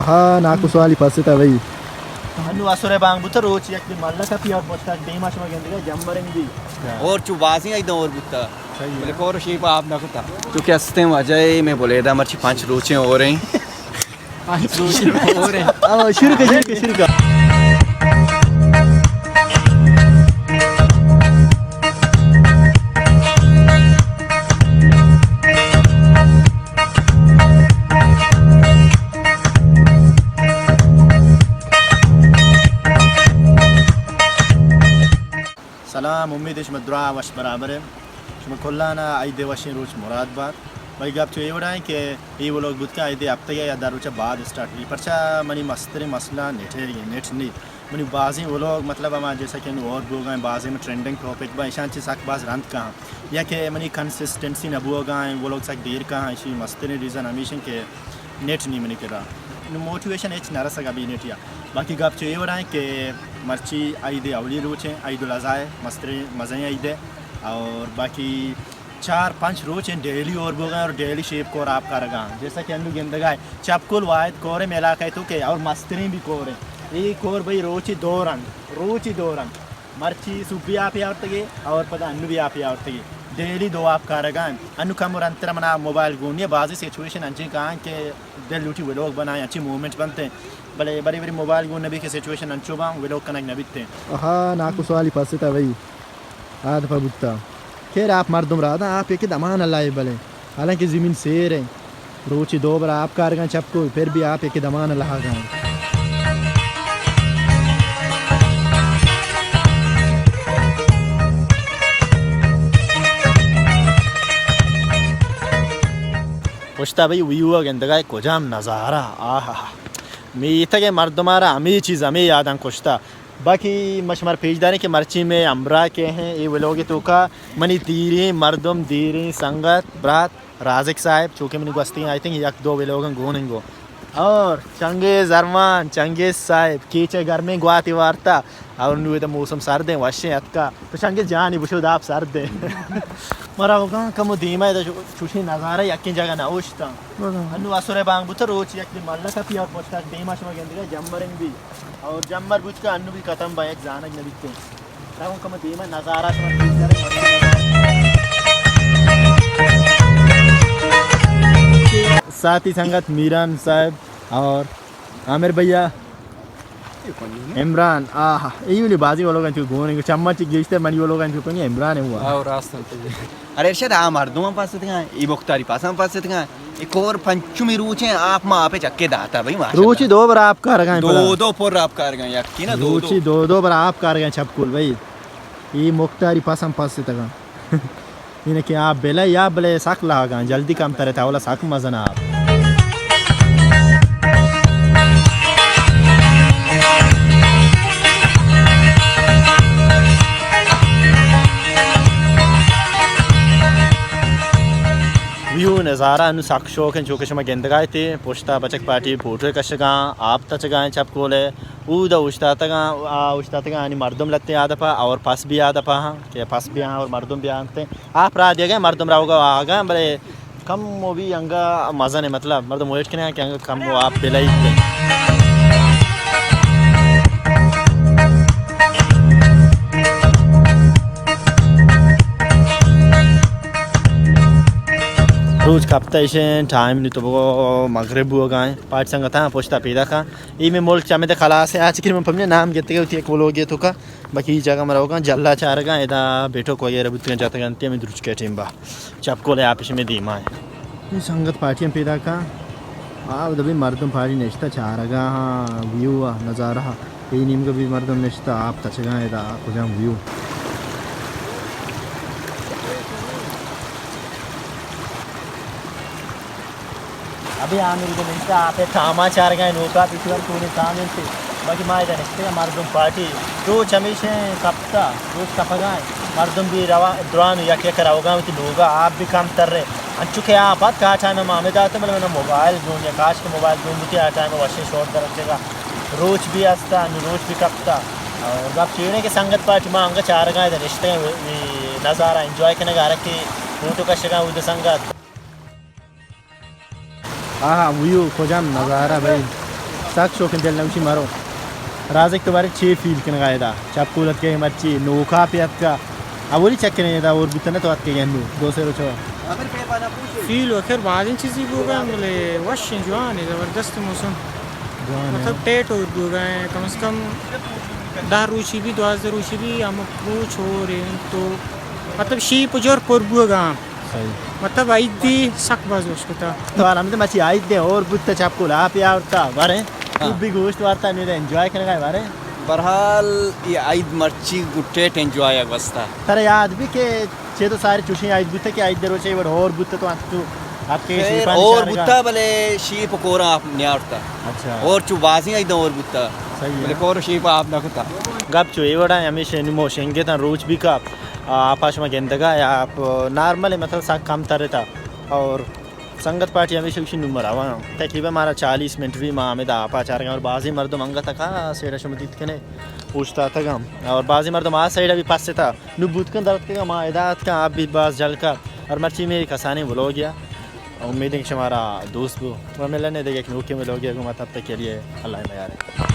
हाँ नाकु सवाली पसता भाई अनु असुरे बांग बुता रोच एक दिन मल्ला का पिया पोस्टा डेमा शमा गेंदे जम्बरेंगी और चुबासी एकदम और बुता बोले कोर शेप आप ना कुता तो क्या हंसते हैं अजय मैं बोले दा मर्ची 5 रोचे हो रहे हैं 5 रोचे हो रहे हैं अब शुरू कर सलाम उम्मीद है शुमद्रा वश बराबर है शुम कोल्लाना आइदे वशी रोच मुराद बात भाई गप तो ये बड़ा है कि ये वो लोग बुत का आइदे अब तक या दारुचा बाद स्टार्ट हुई परचा मनी मस्तरे मसला नेट है ये नेट नहीं मनी बाजी वो लोग मतलब हमारे जैसा कि और लोग हैं बाजी में ट्रेंडिंग टॉपिक बा ईशान ची साक बाज रंत कहाँ या कि मनी कंसिस्टेंसी नबुआ गाएं वो लोग साक देर कहाँ इसी मस्तरे रीज़न हमेशा के नेट नहीं मनी करा मोटिवेशन एच नरस का भी नेट या बाकी गप तो ये बड़ा है कि मर्ची आइदे अवली रोचे आइदो लजाए मस्तरे मज़े आइदे और बाकी 4-5 रोच हैं डेली और बोगा और डेली शेप को आप कर रहा जैसा कि अंदर गेंदगा है चपकुल वायद कोरे मेला का तो के और मस्तरी भी कोरे ये कोर भाई रोची 2 रंग मर्ची सुबी आप यावतगे और पता अन्नु भी आप यावतगे डेली 2 आप कर रहा अन्नु कम और अंतर मना मोबाइल गुनिया बाजी सिचुएशन अंचे कहाँ के दिल लूटी व्लॉग बनाए अच्छी मूवमेंट्स बनते हैं भले बड़ी बड़ी मोबाइल गुन नबी के सिचुएशन अंचो बा व्लॉग कनेक्ट नबीते हाँ नाकु सवाली पसता भाई आद पबुत्ता खैर आप मर्दुम रहा था आप एक दमान अल्लाह भले हालांकि ज़मीन शेर है रोची 2 बार आप कार गए चपको फिर भी आप एक दमान अल्लाह गए पुछता भाई व्यू गेंदगा कोजाम नज़ारा आहा मी इतने मर्दमारा अमी चीज़ हमें याद आन कुछता बाकी मशमर पेजदारी के मर्ची में अमरा के हैं ये वो लोग तो का मनी तीरी मर्दम दीरी संगत ब्रात राजिक साहब चूँकि मनी गस्ती आई थिंक 1-2 वे लोग गोनेंगो और चंगेज़ अरमान चंगेज़ साहब कीचे घर में गुआती वार्ता और नु तो मौसम सर्द है वशे अतका तो चंगेज़ जानी बुशुद आप सर्द है मरा होगा कम धीमा है तो छुशी नज़ारा यकी जगह ना ओश्ता अनु असुरे बांग बुता रोच एक दिन मल्ला का पिया पोस्टा डेमा शमा गेंदे जम्बरेंग भी और जम्बर बुझ का अन्नु भी खत्म भाई एक जानक न दिखते राहु कम धीमा नज़ारा साथी संगत मीरान साहब और आमिर भैया इमरान आहा यही वाली बाजी वालों का जो गोने को चम्मच गिरते मनी वालों का जो कोई इमरान है हुआ और रास्ता अरे इरशाद आ मर्दों पास से ये मुख्तारी पासा पास से एक और पंचमी रूच है आप मां पे चक्के दाता भाई माशाल्लाह रोची 2 बार आप कार गए 2 पर आप कार गए यकी ना 2 रोची 2 बार आप कार गए चपकुल भाई ये मुख्तारी पासम पास से तक इन्हें क्या आप बेला या बले साक लागा जल्दी काम करे था वाला साक मजा ना आप व्यू नज़ारा अनु साक शौक है जो कि शमा गेंदगाए थे पोस्टा बचक पार्टी फोटो कशगा आप तचगाए चप कोले ऊदा उश्ता तगा अनि मर्दम लगते आदपा और पास भी आदपा के पास भी और मर्दम भी आते आप रात दिया गए मर्दम राहोगा आगा बड़े कम वो भी अंगा मज़ा नहीं मतलब मर्दम वेट करने के कम वो आप बिलाई रोज कप्ताइशन टाइम नहीं तो वो मगरब हुआ गाएं पार्ट संग था पोस्टा पैदा का ये में मोल चामे तो खलास है आज की मैं पमने नाम कहते हैं एक वो लोग ये तो का बाकी जगह में रहोगा जल्ला चार का इधर बैठो कोई ये रबुत जाता गंती में दुरुच के टीम बा चपको ले आप इसमें धीमा है ये संगत पार्टियां पैदा का आप दबी मर्दम पार्टी नेश्ता चारगा हाँ व्यू नज़ारा ये नीम का भी मर्दम नेश्ता आप तचगा इधर कुछ व्यू अभी आमिर को मिलता आप थामा चार गए नौका पिछले पूरे तामिल थे बाकी माए जाने मर्दम पार्टी रोज हमेशा कपता रोज कपगाए मर्दम भी रवा दुरान या क्या कराओगा कि लोग आप भी काम कर रहे अंचुके आप बात कहा टाइम में मामे जाते मतलब मैंने मोबाइल ढूंढ या काश के मोबाइल ढूंढ के आ टाइम में वशे शॉर्ट कर रखेगा रोज भी हंसता रोज भी कपता और आप चीड़े के संगत पार्टी माँ अंग चार गए रिश्ते नज़ारा इंजॉय करने का रखी फोटो का शगा उधर संगत हाँ व्यू खोजाम नज़ारा भाई साक शोकन दिल नमशी मारो राजक तो बारे 6 फील कन गायदा चपकुलत के मच्छी नोखा पियत का अवली चेक करने दा और बुतने तो आत के गन्नु दो से रोचो फील वखर बाद चीज़ी होगा मतलब वाशिंग जो है ज़बरदस्त मौसम मतलब टेट और होगा कम से कम 10 रूची भी 12 रूची भी हम पूछ हो रहे तो मतलब शीप जोर पर होगा सही मतलब आइदी सक बाज उसको था तो आराम से मच्छी आई दे और बुत्ता चपकुला पिया उठता बारे तू भी गोश्त वार्ता नहीं एंजॉय करने का बारे बहरहाल ये आइद मर्ची गुट्टेट एंजॉय अगस्ता तेरा याद भी के छे तो सारे चुशी आई बुत्ता के आई दे रोचे बड़ और बुत्ता तो आपके और बुत्ता भले शीप कोरा आप न्यारता अच्छा और चुबासी आई और बुत्ता सही भले है कोर शीप आप नकुता गप चो एवढा हमेशा निमो शेंगे ता रोज भी का आपाश में गेंदगा या आप नॉर्मल मतलब सा कम तरता और संगत पार्टी हमेशा उसी नंबर आवा तकरीबन हमारा 40 मिनट भी माँ में आपा चार और बाजी मर्दम अंगा तक सेड़ा शुमतीत के ने पूछता था हम और बाजी मर्दम आ साइड अभी पास से था नुबूत का दर्द का माँ इदात का आप भी बास जल का और मर्ची मेरी खसाने वो हो गया उम्मीद है कि हमारा दोस्त वो मिलने देगा कि ओके में लोग तब तक के लिए अल्लाह यार